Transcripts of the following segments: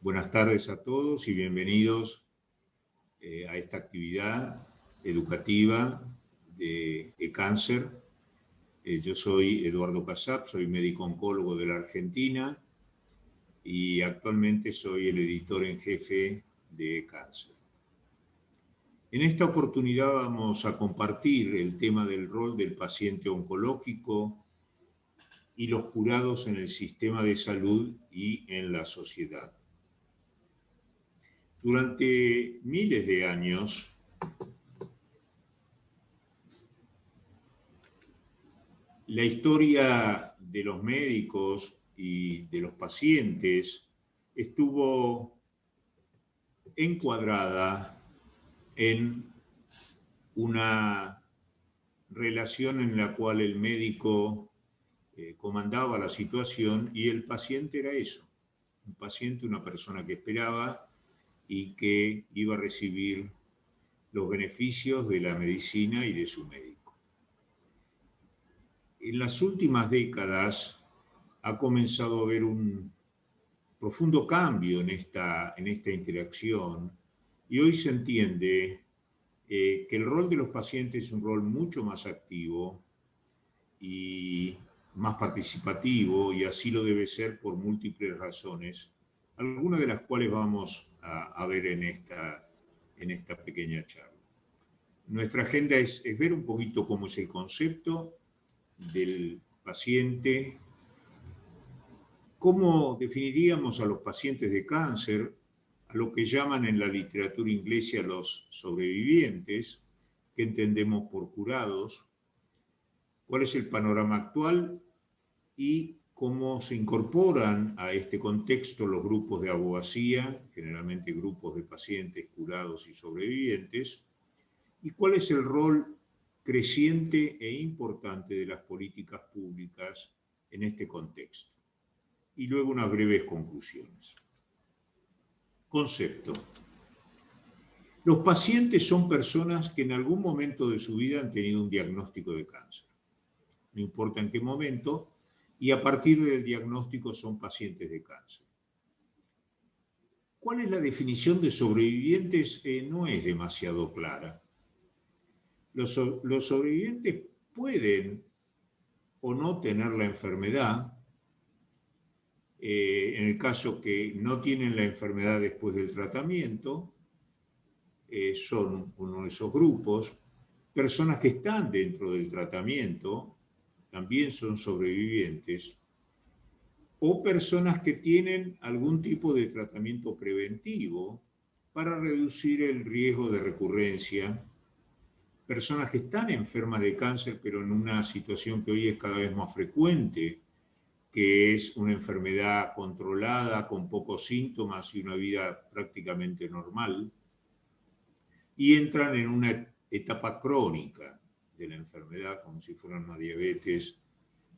Buenas tardes a todos y bienvenidos a esta actividad educativa de cáncer. Yo soy Eduardo Casap, soy médico oncólogo de la Argentina y actualmente soy el editor en jefe de Cáncer. En esta oportunidad vamos a compartir el tema del rol del paciente oncológico y los curados en el sistema de salud y en la sociedad. Durante miles de años, la historia de los médicos y de los pacientes estuvo encuadrada en una relación en la cual el médico comandaba la situación y el paciente era eso, un paciente, una persona que esperaba y que iba a recibir los beneficios de la medicina y de su médico. En las últimas décadas ha comenzado a haber un profundo cambio en esta interacción y hoy se entiende que el rol de los pacientes es un rol mucho más activo y más participativo, y así lo debe ser por múltiples razones, algunas de las cuales vamos a ver en esta pequeña charla. Nuestra agenda es ver un poquito cómo es el concepto del paciente, cómo definiríamos a los pacientes de cáncer, a lo que llaman en la literatura inglesa los sobrevivientes, que entendemos por curados, cuál es el panorama actual y cómo se incorporan a este contexto los grupos de abogacía, generalmente grupos de pacientes curados y sobrevivientes, y cuál es el rol creciente e importante de las políticas públicas en este contexto. Y luego unas breves conclusiones. Concepto. Los pacientes son personas que en algún momento de su vida han tenido un diagnóstico de cáncer. No importa en qué momento, y a partir del diagnóstico son pacientes de cáncer. ¿Cuál es la definición de sobrevivientes? No es demasiado clara. Los sobrevivientes pueden o no tener la enfermedad. En el caso que no tienen la enfermedad después del tratamiento, son uno de esos grupos. Personas que están dentro del tratamiento también son sobrevivientes, o personas que tienen algún tipo de tratamiento preventivo para reducir el riesgo de recurrencia, personas que están enfermas de cáncer, pero en una situación que hoy es cada vez más frecuente, que es una enfermedad controlada, con pocos síntomas y una vida prácticamente normal, y entran en una etapa crónica de la enfermedad, como si fuera una diabetes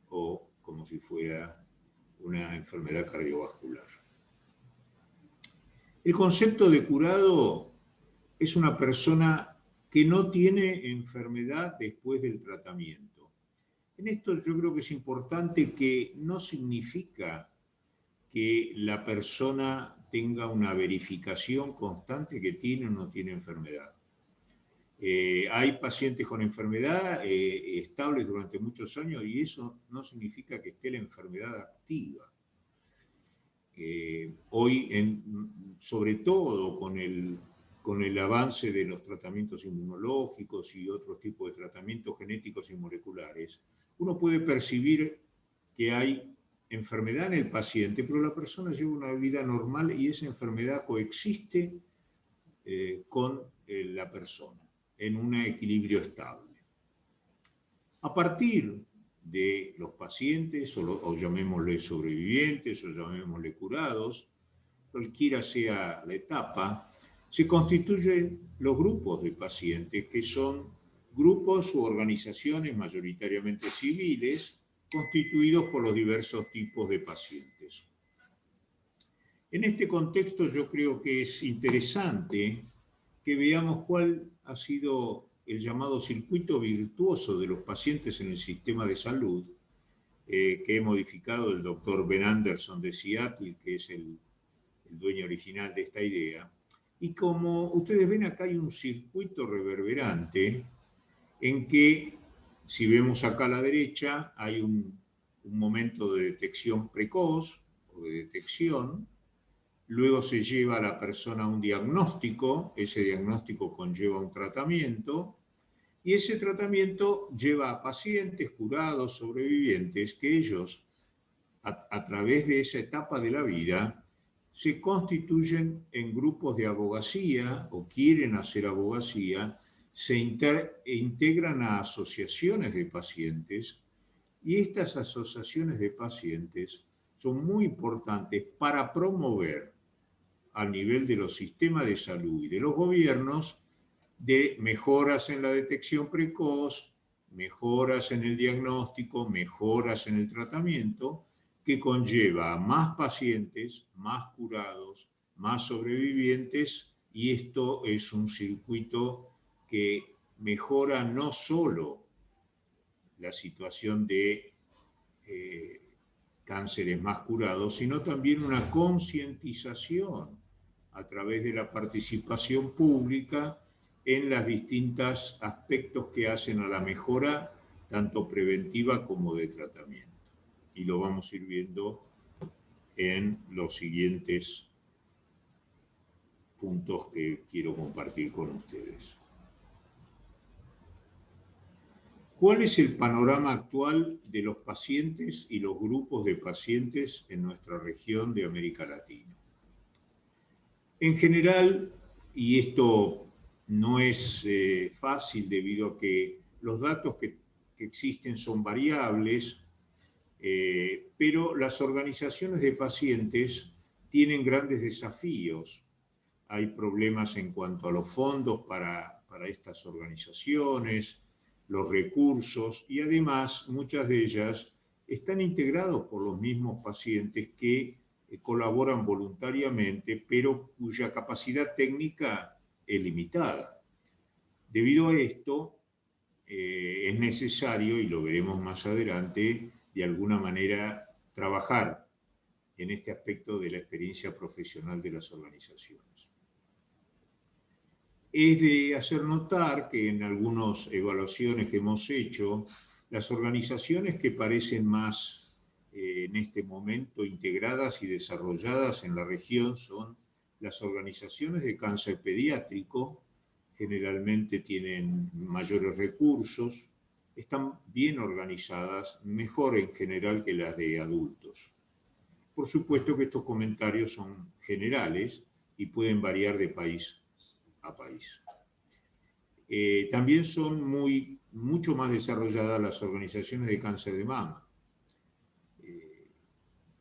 o como si fuera una enfermedad cardiovascular. El concepto de curado es una persona que no tiene enfermedad después del tratamiento. En esto yo creo que es importante que no significa que la persona tenga una verificación constante que tiene o no tiene enfermedad. Hay pacientes con enfermedad estables durante muchos años y eso no significa que esté la enfermedad activa. Hoy, sobre todo con el avance de los tratamientos inmunológicos y otros tipos de tratamientos genéticos y moleculares, uno puede percibir que hay enfermedad en el paciente, pero la persona lleva una vida normal y esa enfermedad coexiste con la persona en un equilibrio estable. A partir de los pacientes, o llamémosle sobrevivientes, o llamémosle curados, cualquiera sea la etapa, se constituyen los grupos de pacientes, que son grupos u organizaciones mayoritariamente civiles, constituidos por los diversos tipos de pacientes. En este contexto yo creo que es interesante que veamos cuál ha sido el llamado circuito virtuoso de los pacientes en el sistema de salud, que he modificado el doctor Ben Anderson de Seattle, que es el el dueño original de esta idea. Y como ustedes ven, acá hay un circuito reverberante en que, si vemos acá a la derecha, hay un momento de detección precoz o de detección. Luego se lleva a la persona a un diagnóstico, ese diagnóstico conlleva un tratamiento, y ese tratamiento lleva a pacientes curados, sobrevivientes, que ellos, a través de esa etapa de la vida, se constituyen en grupos de abogacía o quieren hacer abogacía, se integran a asociaciones de pacientes, y estas asociaciones de pacientes son muy importantes para promover a nivel de los sistemas de salud y de los gobiernos de mejoras en la detección precoz, mejoras en el diagnóstico, mejoras en el tratamiento, que conlleva a más pacientes, más curados, más sobrevivientes, y esto es un circuito que mejora no solo la situación de cánceres más curados, sino también una concientización a través de la participación pública en los distintos aspectos que hacen a la mejora, tanto preventiva como de tratamiento. Y lo vamos a ir viendo en los siguientes puntos que quiero compartir con ustedes. ¿Cuál es el panorama actual de los pacientes y los grupos de pacientes en nuestra región de América Latina? En general, y esto no es fácil debido a que los datos que existen son variables, pero las organizaciones de pacientes tienen grandes desafíos. Hay problemas en cuanto a los fondos para estas organizaciones, los recursos, y además muchas de ellas están integrados por los mismos pacientes que colaboran voluntariamente, pero cuya capacidad técnica es limitada. Debido a esto, es necesario, y lo veremos más adelante, de alguna manera trabajar en este aspecto de la experiencia profesional de las organizaciones. Es de hacer notar que en algunas evaluaciones que hemos hecho, las organizaciones que parecen más en este momento integradas y desarrolladas en la región son las organizaciones de cáncer pediátrico, generalmente tienen mayores recursos, están bien organizadas, mejor en general que las de adultos. Por supuesto que estos comentarios son generales y pueden variar de país a país. También son mucho más desarrolladas las organizaciones de cáncer de mama.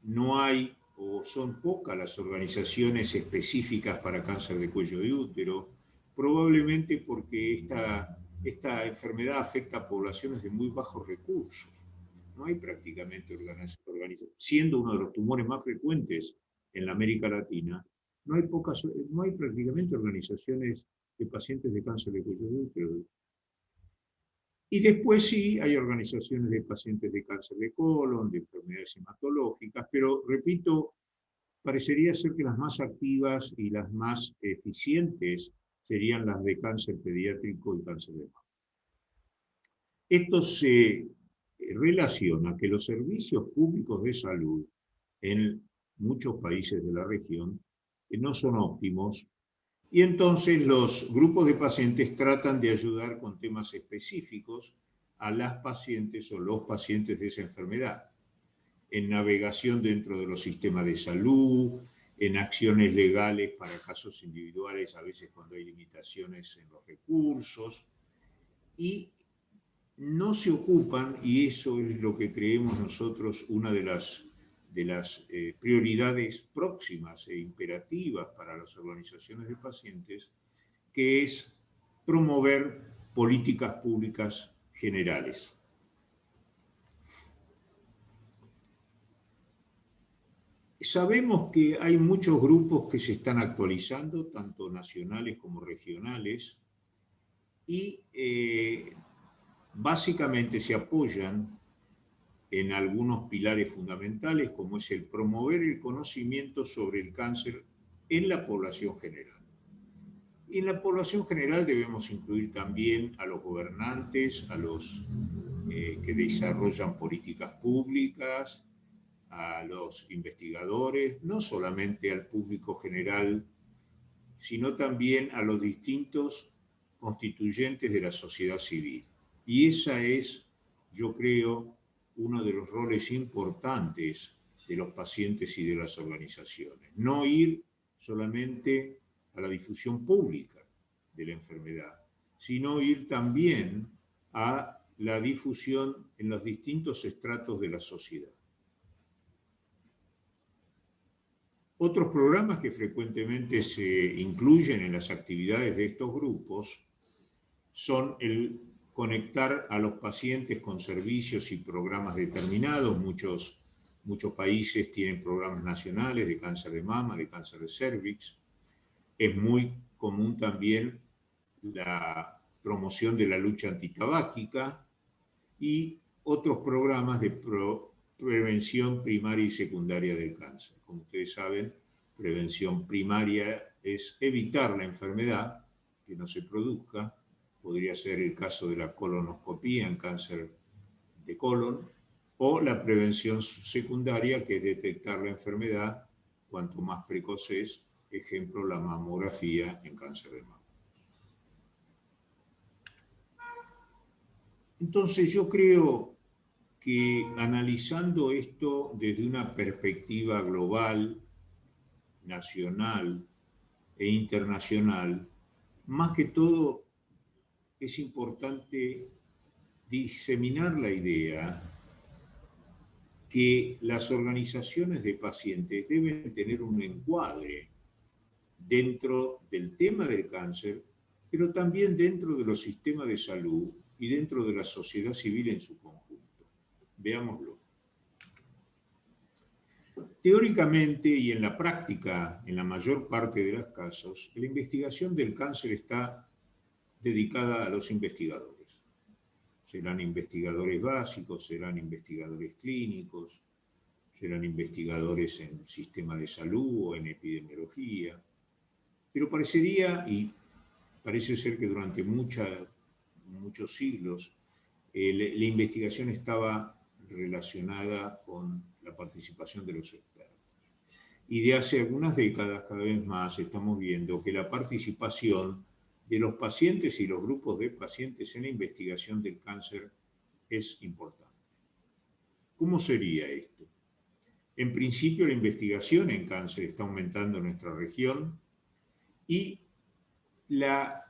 No hay, o son pocas las organizaciones específicas para cáncer de cuello de útero, probablemente porque esta enfermedad afecta a poblaciones de muy bajos recursos. No hay prácticamente organizaciones, siendo uno de los tumores más frecuentes en la América Latina, no hay prácticamente organizaciones de pacientes de cáncer de cuello de útero. Y después sí, hay organizaciones de pacientes de cáncer de colon, de enfermedades hematológicas, pero repito, parecería ser que las más activas y las más eficientes serían las de cáncer pediátrico y cáncer de mama. Esto se relaciona que los servicios públicos de salud en muchos países de la región no son óptimos, y entonces los grupos de pacientes tratan de ayudar con temas específicos a las pacientes o los pacientes de esa enfermedad, en navegación dentro de los sistemas de salud, en acciones legales para casos individuales, a veces cuando hay limitaciones en los recursos, y no se ocupan, y eso es lo que creemos nosotros una de las prioridades próximas e imperativas para las organizaciones de pacientes, que es promover políticas públicas generales. Sabemos que hay muchos grupos que se están actualizando, tanto nacionales como regionales, y básicamente se apoyan en algunos pilares fundamentales, como es el promover el conocimiento sobre el cáncer en la población general. Y en la población general debemos incluir también a los gobernantes, a los que desarrollan políticas públicas, a los investigadores, no solamente al público general, sino también a los distintos constituyentes de la sociedad civil. Y esa es, yo creo, uno de los roles importantes de los pacientes y de las organizaciones. No ir solamente a la difusión pública de la enfermedad, sino ir también a la difusión en los distintos estratos de la sociedad. Otros programas que frecuentemente se incluyen en las actividades de estos grupos son el conectar a los pacientes con servicios y programas determinados. Muchos países tienen programas nacionales de cáncer de mama, de cáncer de cervix. Es muy común también la promoción de la lucha antitabáquica y otros programas de prevención primaria y secundaria del cáncer. Como ustedes saben, prevención primaria es evitar la enfermedad, que no se produzca. Podría ser el caso de la colonoscopía en cáncer de colon, o la prevención secundaria, que es detectar la enfermedad cuanto más precoz es, ejemplo, la mamografía en cáncer de mama. Entonces yo creo que analizando esto desde una perspectiva global, nacional e internacional, más que todo es importante diseminar la idea que las organizaciones de pacientes deben tener un encuadre dentro del tema del cáncer, pero también dentro de los sistemas de salud y dentro de la sociedad civil en su conjunto. Veámoslo. Teóricamente y en la práctica, en la mayor parte de los casos, la investigación del cáncer está dedicada a los investigadores. Serán investigadores básicos, serán investigadores clínicos, serán investigadores en sistema de salud o en epidemiología. Pero parecería, y parece ser que durante muchos siglos, la investigación estaba relacionada con la participación de los expertos. Y de hace algunas décadas, cada vez más, estamos viendo que la participación de los pacientes y los grupos de pacientes en la investigación del cáncer es importante. ¿Cómo sería esto? En principio, la investigación en cáncer está aumentando en nuestra región y la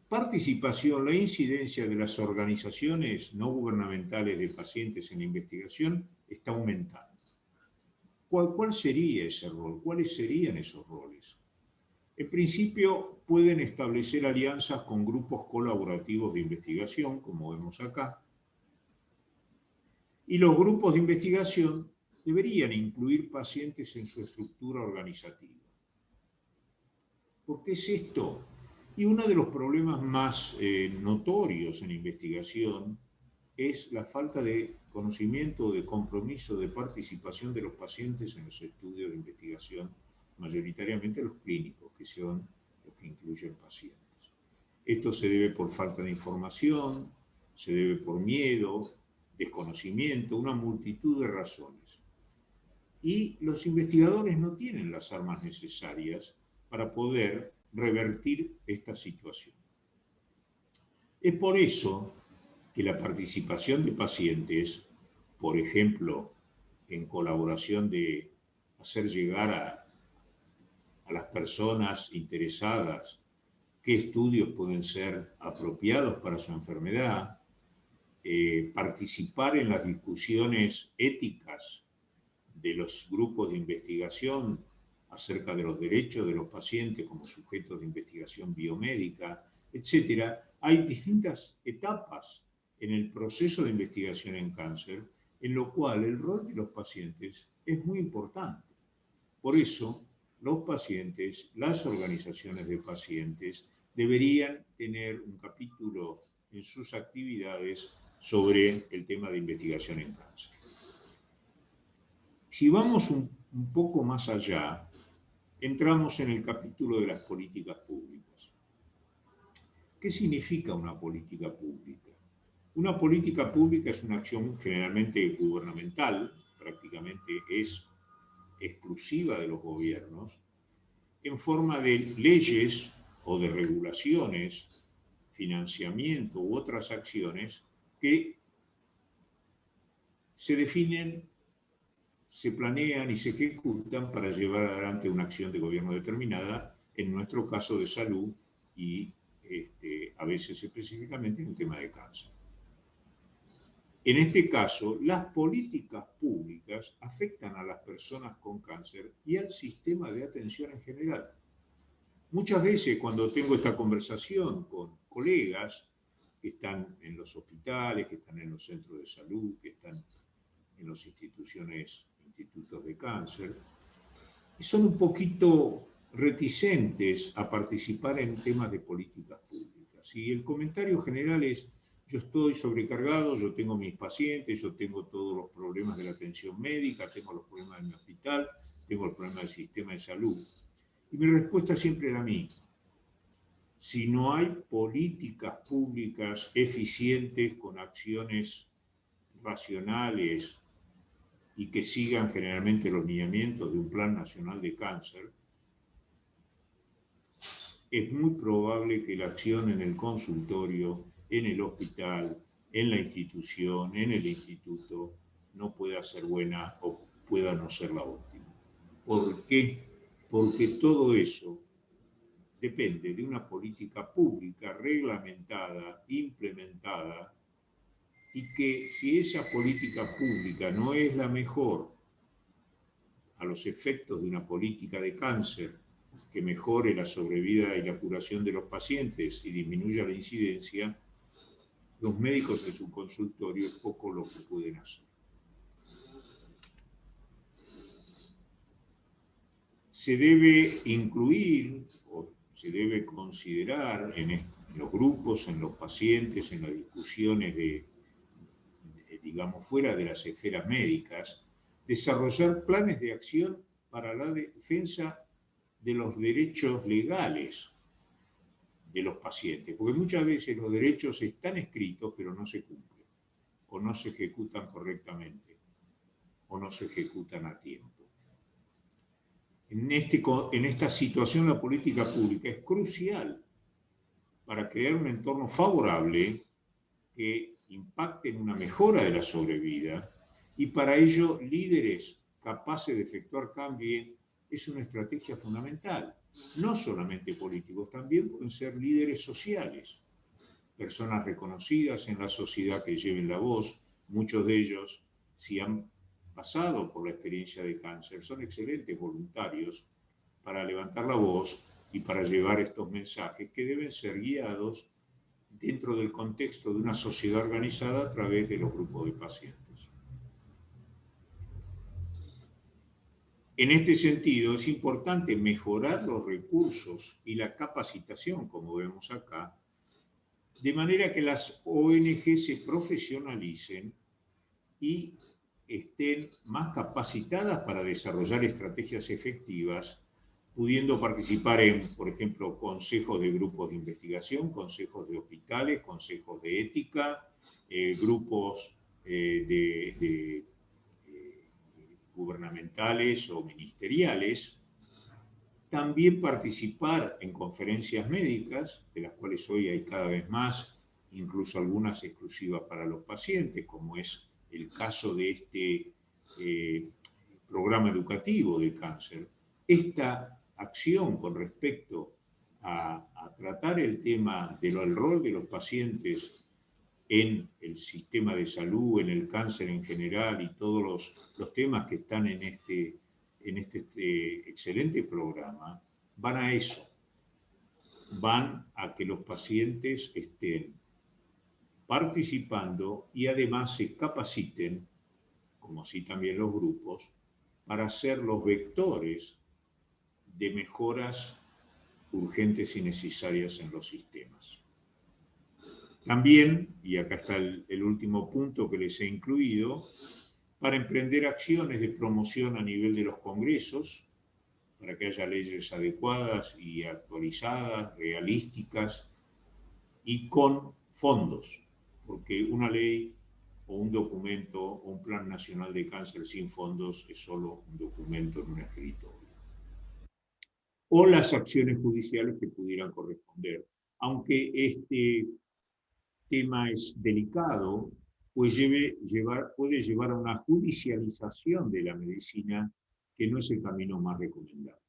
participación, la incidencia de las organizaciones no gubernamentales de pacientes en la investigación está aumentando. ¿Cuál sería ese rol? ¿Cuáles serían esos roles? En principio, pueden establecer alianzas con grupos colaborativos de investigación, como vemos acá, y los grupos de investigación deberían incluir pacientes en su estructura organizativa. ¿Por qué es esto? Y uno de los problemas más notorios en investigación es la falta de conocimiento, de compromiso, de participación de los pacientes en los estudios de investigación, mayoritariamente los clínicos, que son los que incluyen pacientes. Esto se debe por falta de información, se debe por miedo, desconocimiento, una multitud de razones. Y los investigadores no tienen las armas necesarias para poder revertir esta situación. Es por eso que la participación de pacientes, por ejemplo, en colaboración de hacer llegar a las personas interesadas qué estudios pueden ser apropiados para su enfermedad, participar en las discusiones éticas de los grupos de investigación acerca de los derechos de los pacientes como sujetos de investigación biomédica, etc. Hay distintas etapas en el proceso de investigación en cáncer, en lo cual el rol de los pacientes es muy importante. Por eso, los pacientes, las organizaciones de pacientes, deberían tener un capítulo en sus actividades sobre el tema de investigación en cáncer. Si vamos un poco más allá, entramos en el capítulo de las políticas públicas. ¿Qué significa una política pública? Una política pública es una acción generalmente gubernamental, prácticamente es exclusiva de los gobiernos, en forma de leyes o de regulaciones, financiamiento u otras acciones que se definen, se planean y se ejecutan para llevar adelante una acción de gobierno determinada, en nuestro caso de salud y a veces específicamente en el tema de cáncer. En este caso, las políticas públicas afectan a las personas con cáncer y al sistema de atención en general. Muchas veces cuando tengo esta conversación con colegas que están en los hospitales, que están en los centros de salud, que están en las institutos de cáncer, y son un poquito reticentes a participar en temas de políticas públicas. Y el comentario general es: yo estoy sobrecargado, yo tengo mis pacientes, yo tengo todos los problemas de la atención médica, tengo los problemas de mi hospital, tengo el problema del sistema de salud. Y mi respuesta siempre era la misma. Si no hay políticas públicas eficientes con acciones racionales y que sigan generalmente los lineamientos de un Plan Nacional de Cáncer, es muy probable que la acción en el consultorio, en el hospital, en la institución, en el instituto, no pueda ser buena o pueda no ser la óptima. ¿Por qué? Porque todo eso depende de una política pública reglamentada, implementada, y que si esa política pública no es la mejor a los efectos de una política de cáncer que mejore la sobrevida y la curación de los pacientes y disminuya la incidencia, los médicos en su consultorio es poco lo que pueden hacer. Se debe incluir o se debe considerar en los grupos, en los pacientes, en las discusiones digamos, fuera de las esferas médicas, desarrollar planes de acción para la defensa de los derechos legales de los pacientes, porque muchas veces los derechos están escritos pero no se cumplen, o no se ejecutan correctamente, o no se ejecutan a tiempo. En esta situación la política pública es crucial para crear un entorno favorable que impacte en una mejora de la sobrevida, y para ello líderes capaces de efectuar cambios es una estrategia fundamental. No solamente políticos, también pueden ser líderes sociales, personas reconocidas en la sociedad que lleven la voz. Muchos de ellos, si han pasado por la experiencia de cáncer, son excelentes voluntarios para levantar la voz y para llevar estos mensajes que deben ser guiados dentro del contexto de una sociedad organizada a través de los grupos de pacientes. En este sentido, es importante mejorar los recursos y la capacitación, como vemos acá, de manera que las ONG se profesionalicen y estén más capacitadas para desarrollar estrategias efectivas, pudiendo participar en, por ejemplo, consejos de grupos de investigación, consejos de hospitales, consejos de ética, grupos gubernamentales o ministeriales. También participar en conferencias médicas, de las cuales hoy hay cada vez más, incluso algunas exclusivas para los pacientes, como es el caso de este programa educativo de cáncer. Esta acción con respecto a tratar el tema del rol de los pacientes en el sistema de salud, en el cáncer en general y todos los temas que están en este excelente programa, van a eso. Van a que los pacientes estén participando y además se capaciten, como así también los grupos, para ser los vectores de mejoras urgentes y necesarias en los sistemas. También, y acá está el último punto que les he incluido, para emprender acciones de promoción a nivel de los congresos, para que haya leyes adecuadas y actualizadas, realísticas y con fondos, porque una ley o un documento o un plan nacional de cáncer sin fondos es solo un documento en un escritorio. O las acciones judiciales que pudieran corresponder. Aunque este tema es delicado, pues puede llevar a una judicialización de la medicina, que no es el camino más recomendable.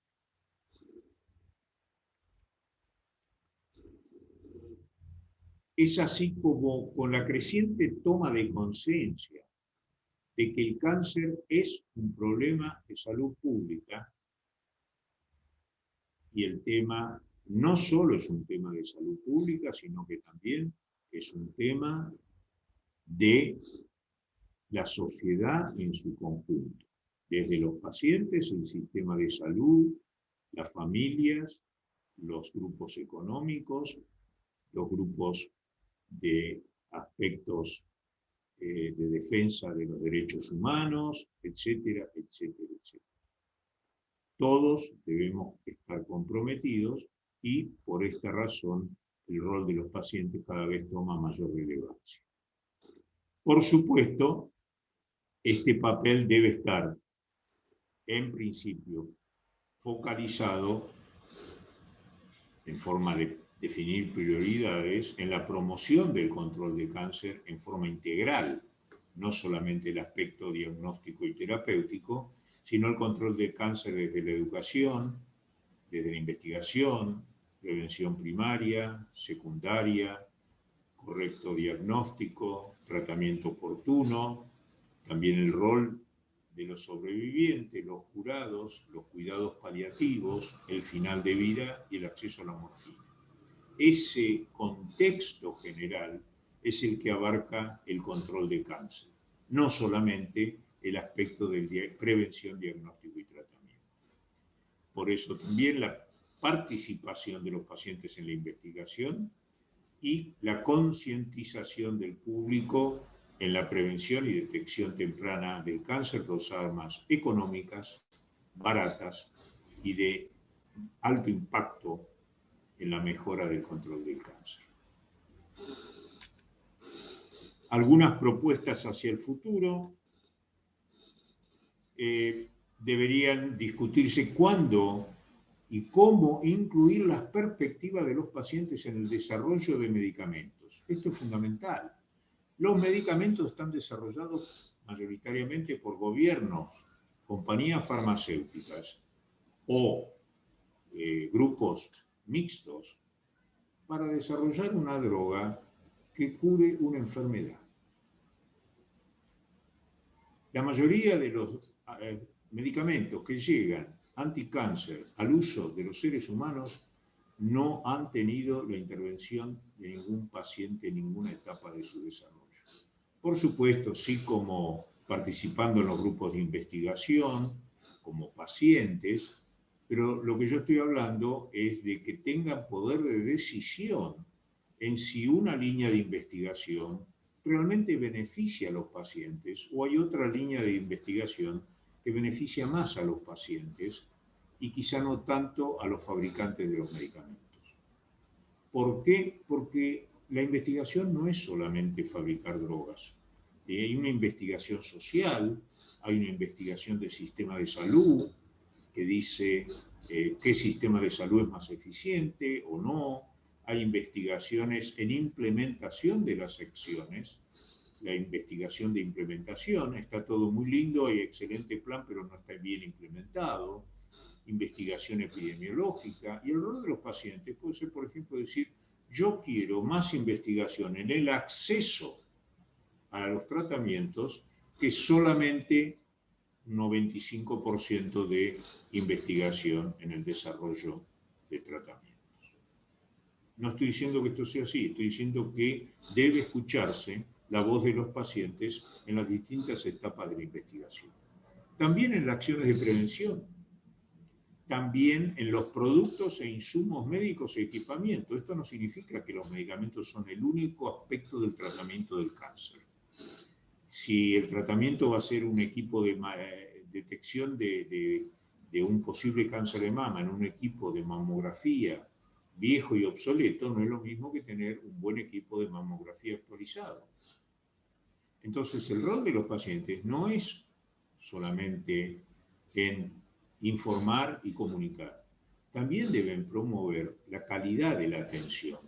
Es así como, con la creciente toma de conciencia de que el cáncer es un problema de salud pública, y el tema no solo es un tema de salud pública, sino que también es un tema de la sociedad en su conjunto, desde los pacientes, el sistema de salud, las familias, los grupos económicos, los grupos de aspectos de defensa de los derechos humanos, etcétera, etcétera, etcétera. Todos debemos estar comprometidos y por esta razón el rol de los pacientes cada vez toma mayor relevancia. Por supuesto, este papel debe estar, en principio, focalizado en forma de definir prioridades en la promoción del control de cáncer en forma integral, no solamente el aspecto diagnóstico y terapéutico, sino el control del cáncer desde la educación, desde la investigación, prevención primaria, secundaria, correcto diagnóstico, tratamiento oportuno, también el rol de los sobrevivientes, los curados, los cuidados paliativos, el final de vida y el acceso a la morfina. Ese contexto general es el que abarca el control de cáncer, no solamente el aspecto de prevención, diagnóstico y tratamiento. Por eso también la participación de los pacientes en la investigación y la concientización del público en la prevención y detección temprana del cáncer, dos armas económicas, baratas y de alto impacto en la mejora del control del cáncer. Algunas propuestas hacia el futuro deberían discutirse cuándo y cómo incluir las perspectivas de los pacientes en el desarrollo de medicamentos. Esto es fundamental. Los medicamentos están desarrollados mayoritariamente por gobiernos, compañías farmacéuticas o grupos mixtos para desarrollar una droga que cure una enfermedad. La mayoría de los medicamentos que llegan anticáncer al uso de los seres humanos no han tenido la intervención de ningún paciente en ninguna etapa de su desarrollo. Por supuesto, sí, como participando en los grupos de investigación, como pacientes, pero lo que yo estoy hablando es de que tengan poder de decisión en si una línea de investigación realmente beneficia a los pacientes o hay otra línea de investigación que beneficia más a los pacientes y quizá no tanto a los fabricantes de los medicamentos. ¿Por qué? Porque la investigación no es solamente fabricar drogas. Hay una investigación social, hay una investigación del sistema de salud que dice qué sistema de salud es más eficiente o no. Hay investigaciones en implementación de las acciones, la investigación de implementación, está todo muy lindo, hay excelente plan, pero no está bien implementado. Investigación epidemiológica, y el rol de los pacientes puede ser, por ejemplo, decir, yo quiero más investigación en el acceso a los tratamientos que solamente 95% de investigación en el desarrollo de tratamientos. No estoy diciendo que esto sea así, estoy diciendo que debe escucharse la voz de los pacientes en las distintas etapas de la investigación. También en las acciones de prevención, también en los productos e insumos médicos y equipamiento. Esto no significa que los medicamentos son el único aspecto del tratamiento del cáncer. Si el tratamiento va a ser un equipo de detección de de un posible cáncer de mama en un equipo de mamografía viejo y obsoleto no es lo mismo que tener un buen equipo de mamografía actualizado. Entonces, el rol de los pacientes no es solamente en informar y comunicar. También deben promover la calidad de la atención,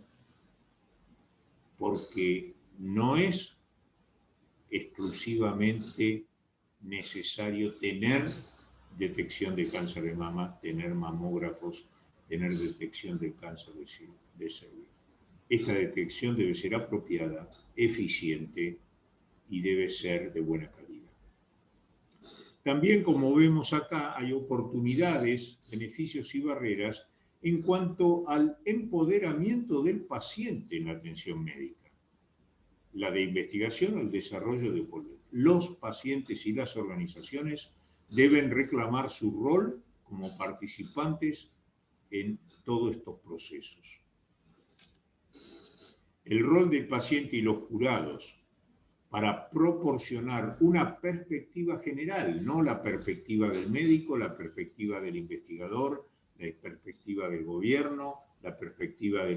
porque no es exclusivamente necesario tener detección de cáncer de mama, tener mamógrafos, tener detección del cáncer de cervix. Esta detección debe ser apropiada, eficiente y debe ser de buena calidad. También, como vemos acá, hay oportunidades, beneficios y barreras en cuanto al empoderamiento del paciente en la atención médica. La de investigación o el desarrollo de poder. Los pacientes y las organizaciones deben reclamar su rol como participantes en todos estos procesos. El rol del paciente y los curados para proporcionar una perspectiva general, no la perspectiva del médico, la perspectiva del investigador, la perspectiva del gobierno, la perspectiva de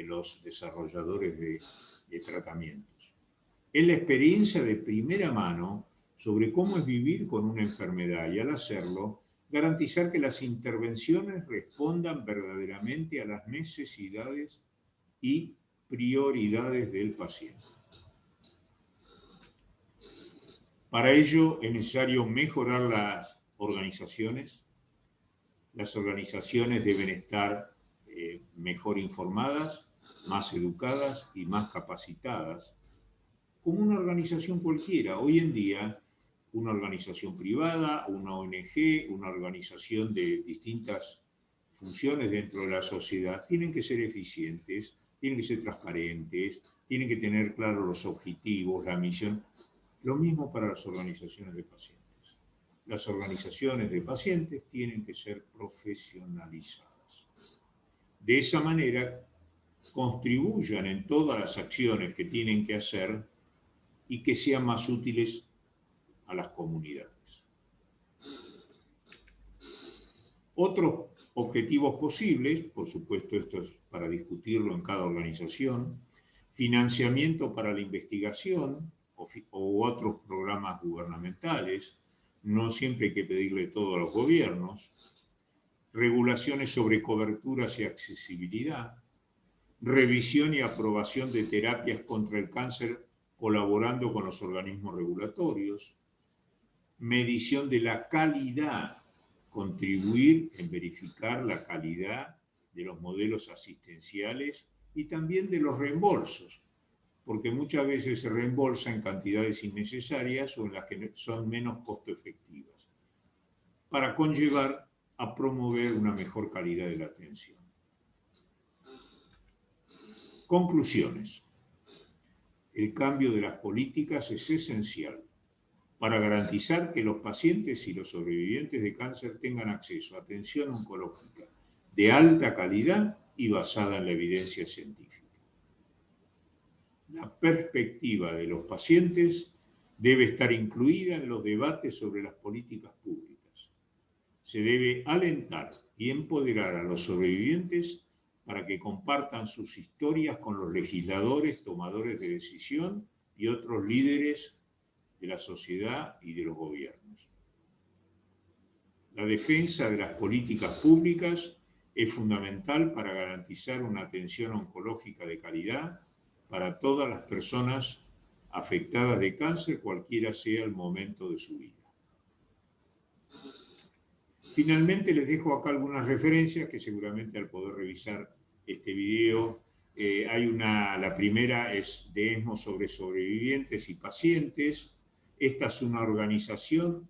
los desarrolladores de tratamientos. Es la experiencia de primera mano sobre cómo es vivir con una enfermedad y al hacerlo, garantizar que las intervenciones respondan verdaderamente a las necesidades y prioridades del paciente. Para ello es necesario mejorar las organizaciones. Las organizaciones deben estar mejor informadas, más educadas y más capacitadas, como una organización cualquiera. Hoy en día, una organización privada, una ONG, una organización de distintas funciones dentro de la sociedad, tienen que ser eficientes, tienen que ser transparentes, tienen que tener claros los objetivos, la misión. Lo mismo para las organizaciones de pacientes. Las organizaciones de pacientes tienen que ser profesionalizadas. De esa manera, contribuyan en todas las acciones que tienen que hacer y que sean más útiles a las comunidades. Otros objetivos posibles, por supuesto esto es para discutirlo en cada organización, financiamiento para la investigación o otros programas gubernamentales, no siempre hay que pedirle todo a los gobiernos, regulaciones sobre coberturas y accesibilidad, revisión y aprobación de terapias contra el cáncer colaborando con los organismos regulatorios, medición de la calidad, contribuir en verificar la calidad de los modelos asistenciales y también de los reembolsos, porque muchas veces se reembolsa en cantidades innecesarias o en las que son menos costo efectivas, para conllevar a promover una mejor calidad de la atención. Conclusiones. El cambio de las políticas es esencial para garantizar que los pacientes y los sobrevivientes de cáncer tengan acceso a atención oncológica de alta calidad y basada en la evidencia científica. La perspectiva de los pacientes debe estar incluida en los debates sobre las políticas públicas. Se debe alentar y empoderar a los sobrevivientes para que compartan sus historias con los legisladores, tomadores de decisión y otros líderes de la sociedad y de los gobiernos. La defensa de las políticas públicas es fundamental para garantizar una atención oncológica de calidad para todas las personas afectadas de cáncer, cualquiera sea el momento de su vida. Finalmente les dejo acá algunas referencias que seguramente al poder revisar este video, la primera es de ESMO sobre sobrevivientes y pacientes. Esta es una organización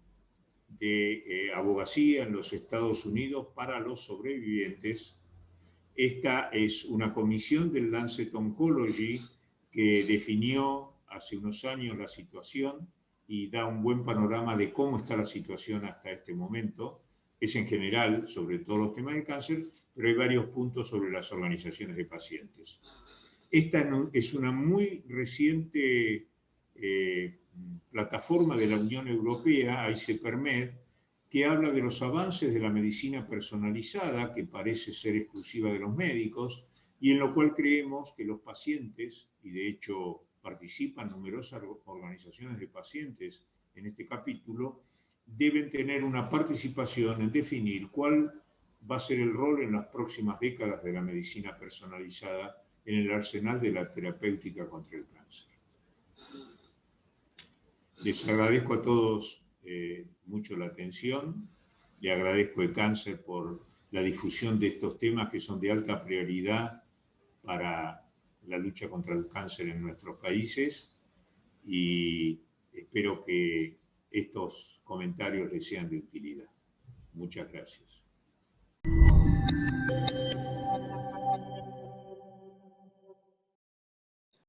de abogacía en los Estados Unidos para los sobrevivientes. Esta es una comisión del Lancet Oncology que definió hace unos años la situación y da un buen panorama de cómo está la situación hasta este momento. Es en general sobre todos los temas de cáncer, pero hay varios puntos sobre las organizaciones de pacientes. Esta es una muy reciente plataforma de la Unión Europea, ICPERMED, que habla de los avances de la medicina personalizada, que parece ser exclusiva de los médicos, y en lo cual creemos que los pacientes, y de hecho participan numerosas organizaciones de pacientes en este capítulo, deben tener una participación en definir cuál va a ser el rol en las próximas décadas de la medicina personalizada en el arsenal de la terapéutica contra el cáncer. Les agradezco a todos mucho la atención, le agradezco a Cáncer por la difusión de estos temas que son de alta prioridad para la lucha contra el cáncer en nuestros países, y espero que estos comentarios les sean de utilidad. Muchas gracias.